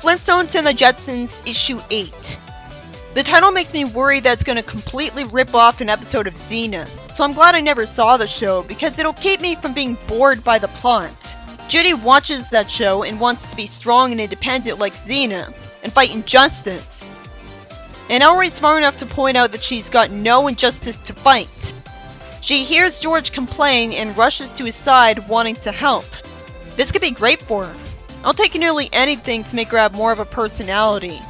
Flintstones and the Jetsons, Issue 8. The title makes me worry that it's going to completely rip off an episode of Xena, so I'm glad I never saw the show because it'll keep me from being bored by the plot. Judy watches that show and wants to be strong and independent like Xena, and fight injustice. And Elroy's smart enough to point out that she's got no injustice to fight. She hears George complain and rushes to his side wanting to help. This could be great for her. I'll take nearly anything to make her have more of a personality.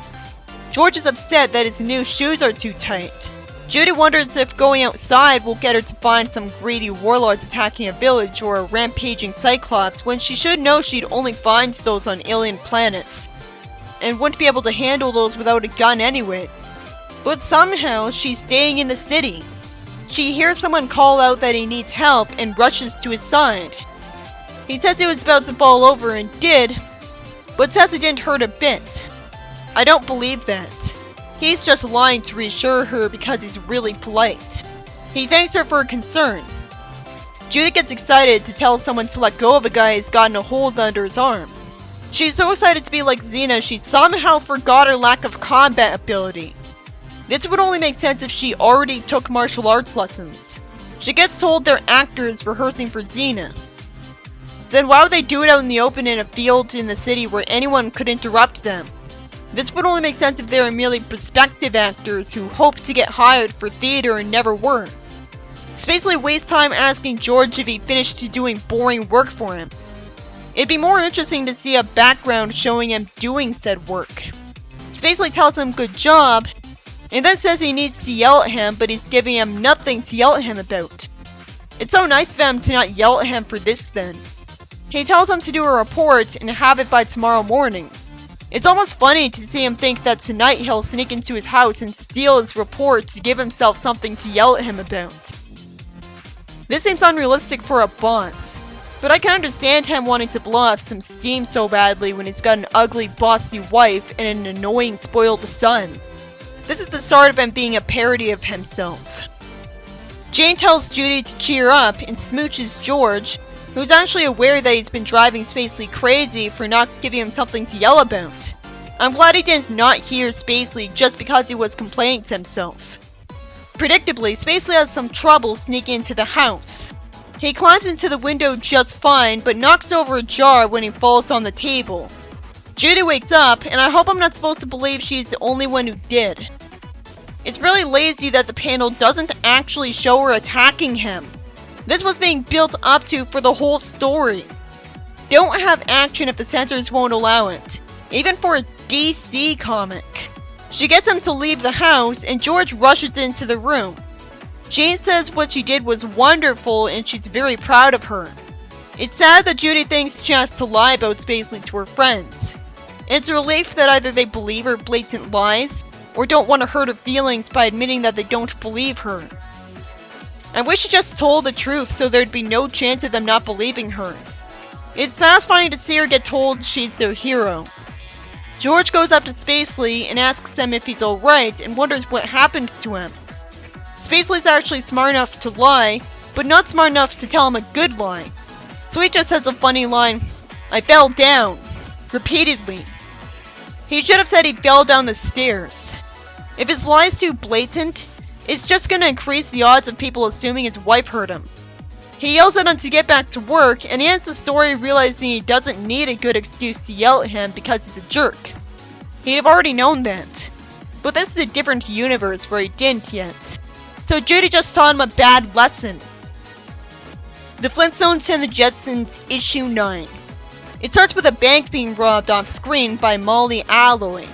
George is upset that his new shoes are too tight. Judy wonders if going outside will get her to find some greedy warlords attacking a village or a rampaging Cyclops when she should know she'd only find those on alien planets, and wouldn't be able to handle those without a gun anyway. But somehow she's staying in the city. She hears someone call out that he needs help and rushes to his side. He says he was about to fall over and did, but says it didn't hurt a bit. I don't believe that. He's just lying to reassure her because he's really polite. He thanks her for her concern. Judy gets excited to tell someone to let go of a guy who's gotten a hold under his arm. She's so excited to be like Xena she somehow forgot her lack of combat ability. This would only make sense if she already took martial arts lessons. She gets told they're actors rehearsing for Xena. Then why would they do it out in the open in a field in the city where anyone could interrupt them? This would only make sense if they were merely prospective actors who hoped to get hired for theater and never were. Spacely wastes time asking George if he finished doing boring work for him. It'd be more interesting to see a background showing him doing said work. Spacely tells him good job, and then says he needs to yell at him, but he's giving him nothing to yell at him about. It's so nice of him to not yell at him for this then. He tells him to do a report and have it by tomorrow morning. It's almost funny to see him think that tonight he'll sneak into his house and steal his report to give himself something to yell at him about. This seems unrealistic for a boss, but I can understand him wanting to blow off some steam so badly when he's got an ugly bossy wife and an annoying spoiled son. This is the start of him being a parody of himself. Jane tells Judy to cheer up and smooches George, who's actually aware that he's been driving Spacely crazy for not giving him something to yell about. I'm glad he did not hear Spacely just because he was complaining to himself. Predictably, Spacely has some trouble sneaking into the house. He climbs into the window just fine, but knocks over a jar when he falls on the table. Judy wakes up, and I hope I'm not supposed to believe she's the only one who did. It's really lazy that the panel doesn't actually show her attacking him. This was being built up to for the whole story. Don't have action if the censors won't allow it, even for a DC comic. She gets him to leave the house, and George rushes into the room. Jane says what she did was wonderful and she's very proud of her. It's sad that Judy thinks she has to lie about Spacely to her friends. It's a relief that either they believe her blatant lies, or don't want to hurt her feelings by admitting that they don't believe her. I wish she just told the truth so there'd be no chance of them not believing her. It's satisfying to see her get told she's their hero. George goes up to Spacely and asks him if he's alright and wonders what happened to him. Spacely's actually smart enough to lie, but not smart enough to tell him a good lie. So he just says a funny line, "I fell down," repeatedly. He should have said he fell down the stairs. If his lie's too blatant, it's just gonna increase the odds of people assuming his wife hurt him. He yells at him to get back to work, and he ends the story realizing he doesn't need a good excuse to yell at him because he's a jerk. He'd have already known that. But this is a different universe where he didn't yet. So Judy just taught him a bad lesson. The Flintstones and the Jetsons, Issue 9. It starts with a bank being robbed off screen by Molly Alloy,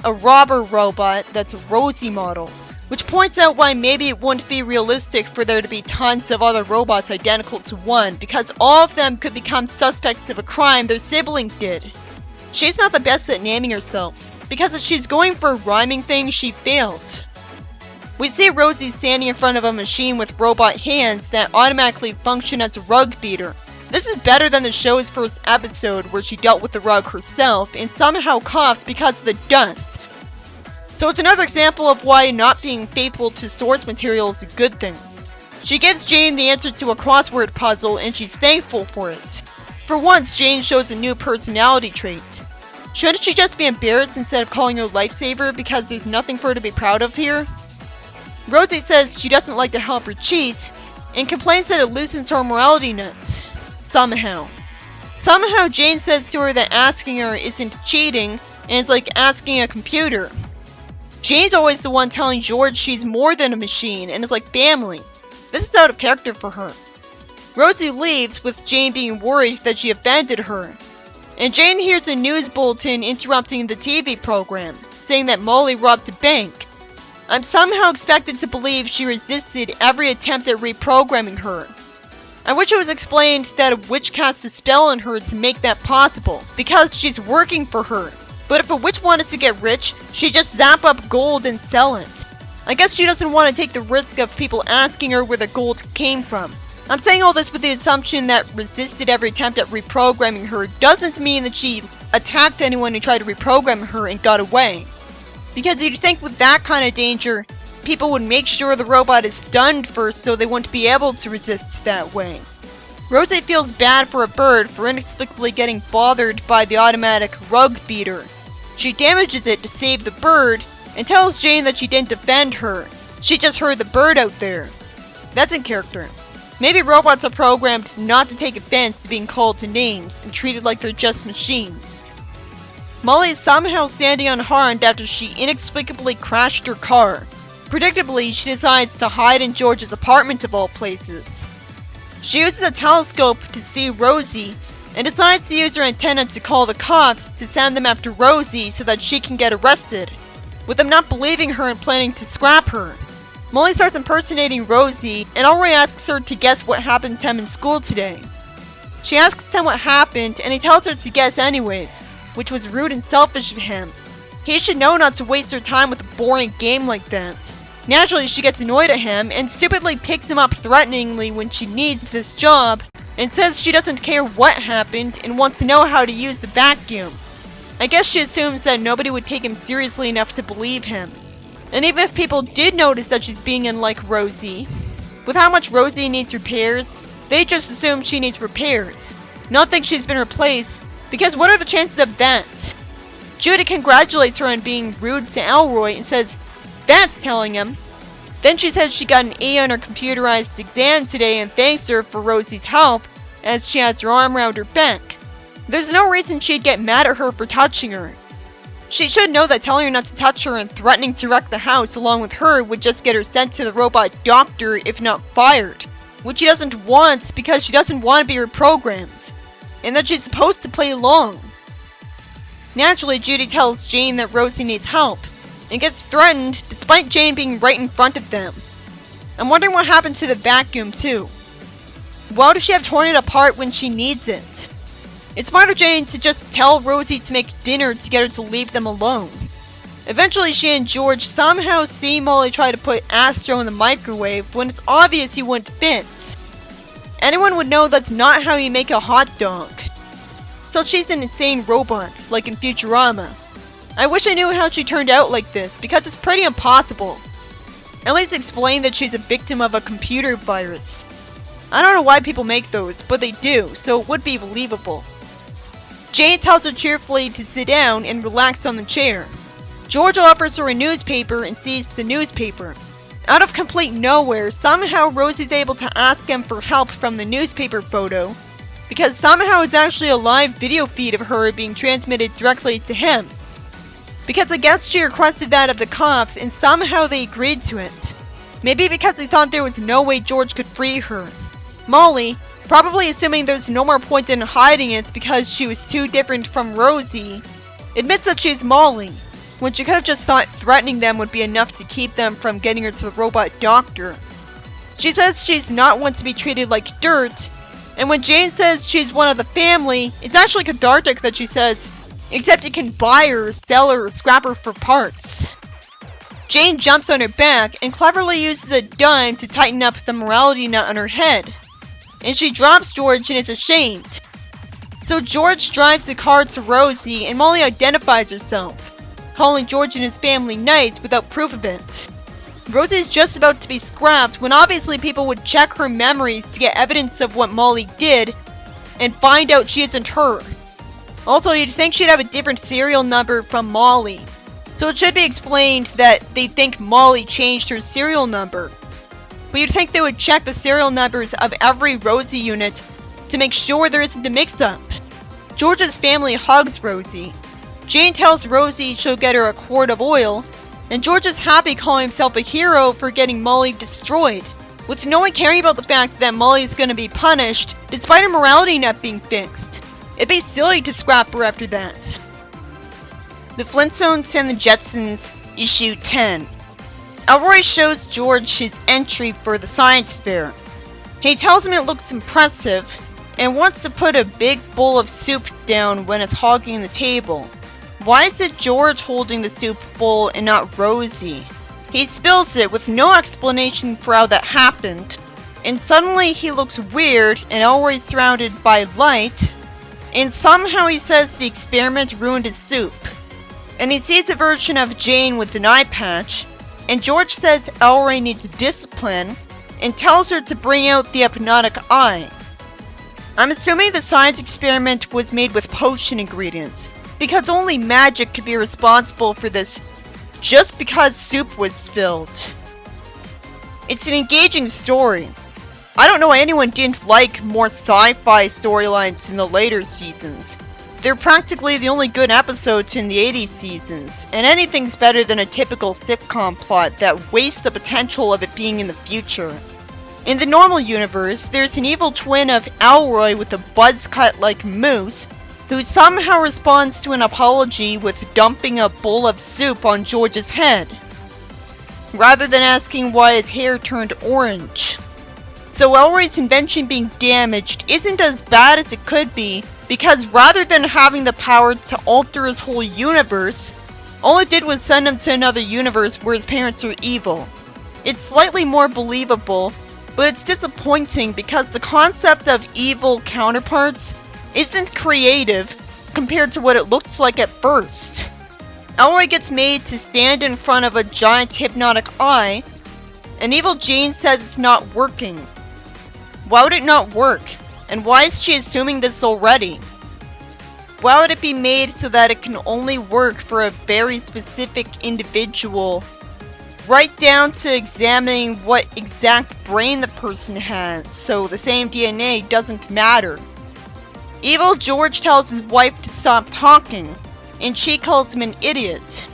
a robber robot that's a Rosie model, which points out why maybe it wouldn't be realistic for there to be tons of other robots identical to one, because all of them could become suspects of a crime their sibling did. She's not the best at naming herself, because if she's going for a rhyming thing, she failed. We see Rosie standing in front of a machine with robot hands that automatically function as a rug beater. This is better than the show's first episode where she dealt with the rug herself and somehow coughed because of the dust. So it's another example of why not being faithful to source material is a good thing. She gives Jane the answer to a crossword puzzle and she's thankful for it. For once, Jane shows a new personality trait. Shouldn't she just be embarrassed instead of calling her lifesaver because there's nothing for her to be proud of here? Rosie says she doesn't like to help her cheat, and complains that it loosens her morality nuts. Somehow, Jane says to her that asking her isn't cheating, and it's like asking a computer. Jane's always the one telling George she's more than a machine, and is like family. This is out of character for her. Rosie leaves, with Jane being worried that she offended her. And Jane hears a news bulletin interrupting the TV program, saying that Molly robbed a bank. I'm somehow expected to believe she resisted every attempt at reprogramming her. I wish it was explained that a witch cast a spell on her to make that possible, because she's working for her. But if a witch wanted to get rich, she'd just zap up gold and sell it. I guess she doesn't want to take the risk of people asking her where the gold came from. I'm saying all this with the assumption that resisted every attempt at reprogramming her doesn't mean that she attacked anyone who tried to reprogram her and got away. Because you'd think with that kind of danger, people would make sure the robot is stunned first so they wouldn't be able to resist that way. Rosie feels bad for a bird for inexplicably getting bothered by the automatic rug beater. She damages it to save the bird and tells Jane that she didn't defend her. She just heard the bird out there. That's in character. Maybe robots are programmed not to take offense to being called to names and treated like they're just machines. Molly is somehow standing unharmed after she inexplicably crashed her car. Predictably, she decides to hide in George's apartment of all places. She uses a telescope to see Rosie and decides to use her antenna to call the cops to send them after Rosie so that she can get arrested, with them not believing her and planning to scrap her. Molly starts impersonating Rosie and Elroy asks her to guess what happened to him in school today. She asks him what happened and he tells her to guess anyways, which was rude and selfish of him. He should know not to waste her time with a boring game like that. Naturally, she gets annoyed at him and stupidly picks him up threateningly when she needs this job and says she doesn't care what happened and wants to know how to use the vacuum. I guess she assumes that nobody would take him seriously enough to believe him. And even if people did notice that she's being unlike Rosie, with how much Rosie needs repairs, they just assume she needs repairs, not think she's been replaced, because what are the chances of that? Judy congratulates her on being rude to Elroy and says, "That's telling him." Then she says she got an A on her computerized exam today and thanks her for Rosie's help, as she has her arm around her back. There's no reason she'd get mad at her for touching her. She should know that telling her not to touch her and threatening to wreck the house along with her would just get her sent to the robot doctor if not fired, which she doesn't want because she doesn't want to be reprogrammed, and that she's supposed to play along. Naturally, Judy tells Jane that Rosie needs help, and gets threatened despite Jane being right in front of them. I'm wondering what happened to the vacuum too. Why does she have torn it apart when she needs it? It's smart of Jane to just tell Rosie to make dinner to get her to leave them alone. Eventually, she and George somehow see Molly try to put Astro in the microwave when it's obvious he wouldn't fit. Anyone would know that's not how you make a hot dog. So she's an insane robot, like in Futurama. I wish I knew how she turned out like this, because it's pretty impossible. At least explain that she's a victim of a computer virus. I don't know why people make those, but they do, so it would be believable. Jane tells her cheerfully to sit down and relax on the chair. George offers her a newspaper and sees the newspaper. Out of complete nowhere, somehow Rosie's able to ask him for help from the newspaper photo, because somehow it's actually a live video feed of her being transmitted directly to him. Because I guess she requested that of the cops and somehow they agreed to it. Maybe because they thought there was no way George could free her. Molly, probably assuming there's no more point in hiding it because she was too different from Rosie, admits that she's Molly, when she could have just thought threatening them would be enough to keep them from getting her to the robot doctor. She says she's not one to be treated like dirt, and when Jane says she's one of the family, it's actually cathartic that she says, except you can buy her, sell her, or scrap her for parts. Jane jumps on her back and cleverly uses a dime to tighten up the morality nut on her head, and she drops George and is ashamed. So George drives the car to Rosie and Molly identifies herself, calling George and his family nice without proof of it. Rosie's just about to be scrapped when obviously people would check her memories to get evidence of what Molly did and find out she isn't her. Also, you'd think she'd have a different serial number from Molly. So it should be explained that they think Molly changed her serial number. But you'd think they would check the serial numbers of every Rosie unit to make sure there isn't a mix-up. George's family hugs Rosie. Jane tells Rosie she'll get her a quart of oil, and George is happy calling himself a hero for getting Molly destroyed, with no one caring about the fact that Molly is going to be punished despite her morality not being fixed. It'd be silly to scrap her after that. The Flintstones and the Jetsons, Issue 10. Elroy shows George his entry for the science fair. He tells him it looks impressive, and wants to put a big bowl of soup down when it's hogging the table. Why is it George holding the soup bowl and not Rosie? He spills it with no explanation for how that happened, and suddenly he looks weird and Elroy's surrounded by light, and somehow he says the experiment ruined his soup. And he sees a version of Jane with an eye patch, and George says Elroy needs discipline, and tells her to bring out the hypnotic eye. I'm assuming the science experiment was made with potion ingredients, because only magic could be responsible for this, just because soup was spilled. It's an engaging story. I don't know why anyone didn't like more sci-fi storylines in the later seasons. They're practically the only good episodes in the 80s seasons, and anything's better than a typical sitcom plot that wastes the potential of it being in the future. In the normal universe, there's an evil twin of Elroy with a buzz cut like Moose, who somehow responds to an apology with dumping a bowl of soup on George's head, rather than asking why his hair turned orange. So Elroy's invention being damaged isn't as bad as it could be, because rather than having the power to alter his whole universe, all it did was send him to another universe where his parents are evil. It's slightly more believable, but it's disappointing because the concept of evil counterparts isn't creative compared to what it looked like at first. Elroy gets made to stand in front of a giant hypnotic eye, and evil Jane says it's not working. Why would it not work? And why is she assuming this already? Why would it be made so that it can only work for a very specific individual, right down to examining what exact brain the person has, so the same DNA doesn't matter? Evil George tells his wife to stop talking, and she calls him an idiot.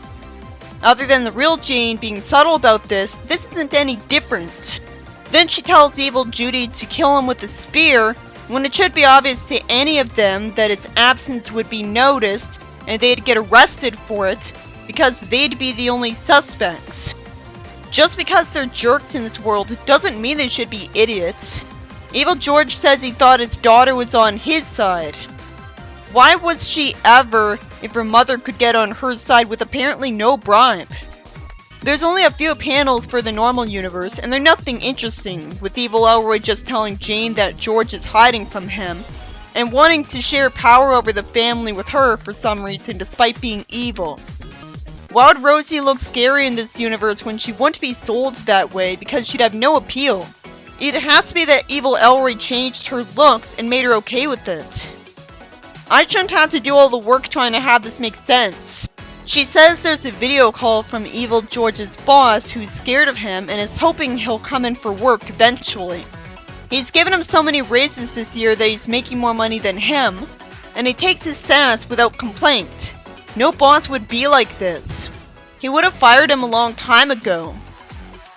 Other than the real Jane being subtle about this isn't any different. Then she tells evil Judy to kill him with a spear, when it should be obvious to any of them that its absence would be noticed and they'd get arrested for it, because they'd be the only suspects. Just because they're jerks in this world doesn't mean they should be idiots. Evil George says he thought his daughter was on his side. Why was she ever if her mother could get on her side with apparently no bribe? There's only a few panels for the normal universe, and they're nothing interesting, with evil Elroy just telling Jane that George is hiding from him, and wanting to share power over the family with her for some reason despite being evil. Why would Rosie look scary in this universe when she wouldn't be sold that way because she'd have no appeal? It has to be that evil Elroy changed her looks and made her okay with it. I shouldn't have to do all the work trying to have this make sense. She says there's a video call from evil George's boss who's scared of him and is hoping he'll come in for work eventually. He's given him so many raises this year that he's making more money than him, and he takes his sass without complaint. No boss would be like this. He would have fired him a long time ago.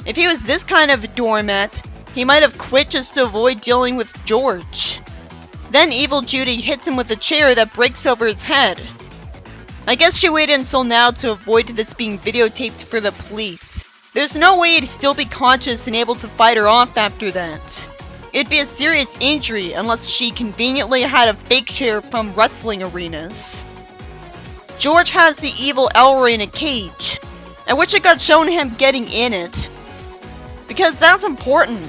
If he was this kind of a doormat, he might have quit just to avoid dealing with George. Then evil Judy hits him with a chair that breaks over his head. I guess she waited until now to avoid this being videotaped for the police. There's no way he'd still be conscious and able to fight her off after that. It'd be a serious injury unless she conveniently had a fake chair from wrestling arenas. George has the evil Elroy in a cage. I wish it got shown him getting in it, because that's important.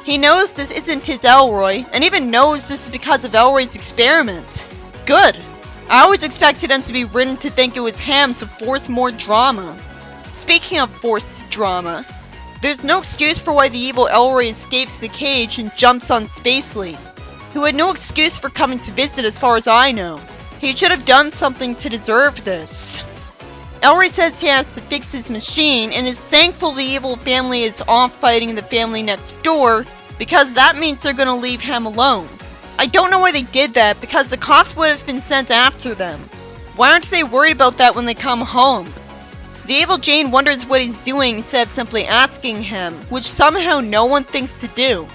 He knows this isn't his Elroy, and even knows this is because of Elroy's experiment. Good. I always expected him to be written to think it was him to force more drama. Speaking of forced drama, there's no excuse for why the evil Elroy escapes the cage and jumps on Spacely, who had no excuse for coming to visit as far as I know. He should have done something to deserve this. Elroy says he has to fix his machine and is thankful the evil family is off fighting the family next door because that means they're gonna leave him alone. I don't know why they did that because the cops would have been sent after them. Why aren't they worried about that when they come home? The evil Jane wonders what he's doing instead of simply asking him, which somehow no one thinks to do.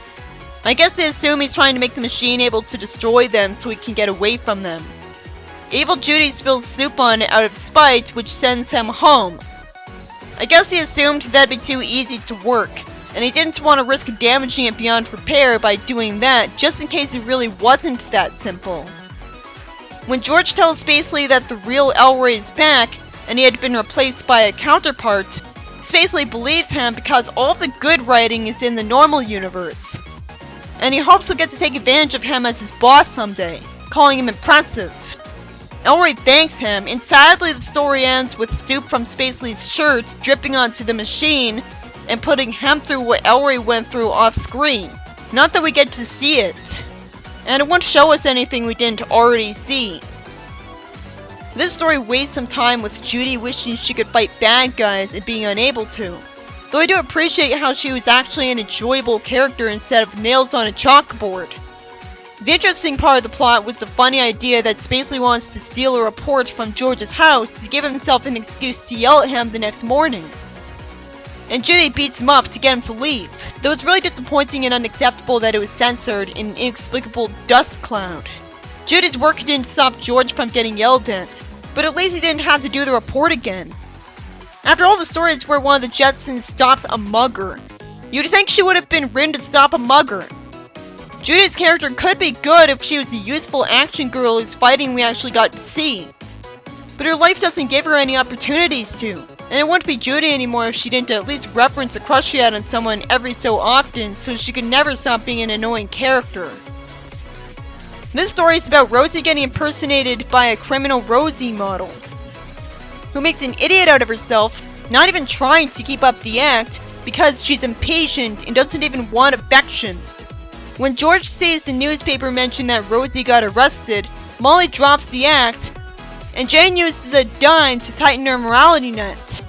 I guess they assume he's trying to make the machine able to destroy them so he can get away from them. Evil Judy spills soup on it out of spite, which sends him home. I guess he assumed that'd be too easy to work, and he didn't want to risk damaging it beyond repair by doing that, just in case it really wasn't that simple. When George tells Spacely that the real Elroy is back, and he had been replaced by a counterpart, Spacely believes him because all the good writing is in the normal universe. And he hopes he'll get to take advantage of him as his boss someday, calling him impressive. Elroy thanks him, and sadly the story ends with soup from Spacely's shirt dripping onto the machine and putting him through what Elroy went through off screen. Not that we get to see it. And it won't show us anything we didn't already see. This story wastes some time with Judy wishing she could fight bad guys and being unable to. Though I do appreciate how she was actually an enjoyable character instead of nails on a chalkboard. The interesting part of the plot was the funny idea that Spacely wants to steal a report from George's house to give himself an excuse to yell at him the next morning. And Judy beats him up to get him to leave, though it's really disappointing and unacceptable that it was censored in an inexplicable dust cloud. Judy's work didn't stop George from getting yelled at, but at least he didn't have to do the report again. After all, the story is where one of the Jetsons stops a mugger. You'd think she would have been written to stop a mugger. Judy's character could be good if she was a useful action girl whose fighting we actually got to see. But her life doesn't give her any opportunities to, and it wouldn't be Judy anymore if she didn't at least reference a crush she had on someone every so often so she could never stop being an annoying character. This story is about Rosie getting impersonated by a criminal Rosie model, who makes an idiot out of herself, not even trying to keep up the act because she's impatient and doesn't even want affection. When George sees the newspaper mention that Rosie got arrested, Molly drops the act, and Jane uses a dime to tighten her morality net,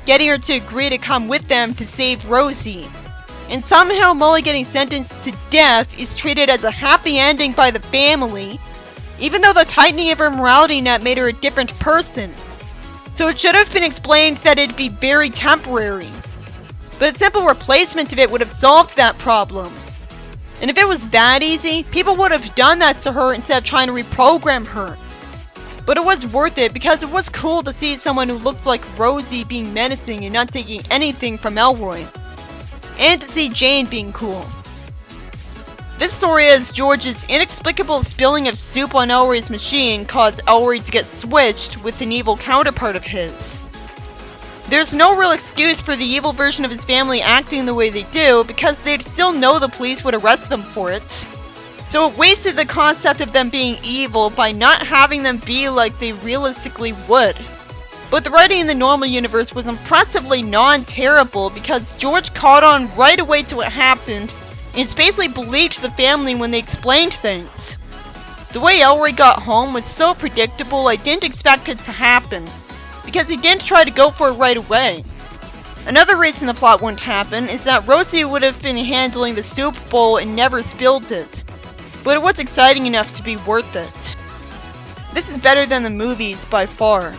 getting her to agree to come with them to save Rosie. And somehow Molly getting sentenced to death is treated as a happy ending by the family, even though the tightening of her morality net made her a different person. So it should have been explained that it'd be very temporary. But a simple replacement of it would have solved that problem. And if it was that easy, people would have done that to her instead of trying to reprogram her. But it was worth it because it was cool to see someone who looked like Rosie being menacing and not taking anything from Elroy. And to see Jane being cool. This story has George's inexplicable spilling of soup on Elroy's machine caused Elroy to get switched with an evil counterpart of his. There's no real excuse for the evil version of his family acting the way they do because they'd still know the police would arrest them for it. So it wasted the concept of them being evil by not having them be like they realistically would. But the writing in the normal universe was impressively non-terrible because George caught on right away to what happened and basically believed the family when they explained things. The way Elroy got home was so predictable I didn't expect it to happen, because he didn't try to go for it right away. Another reason the plot wouldn't happen is that Rosie would have been handling the soup bowl and never spilled it, but it was exciting enough to be worth it. This is better than the movies by far.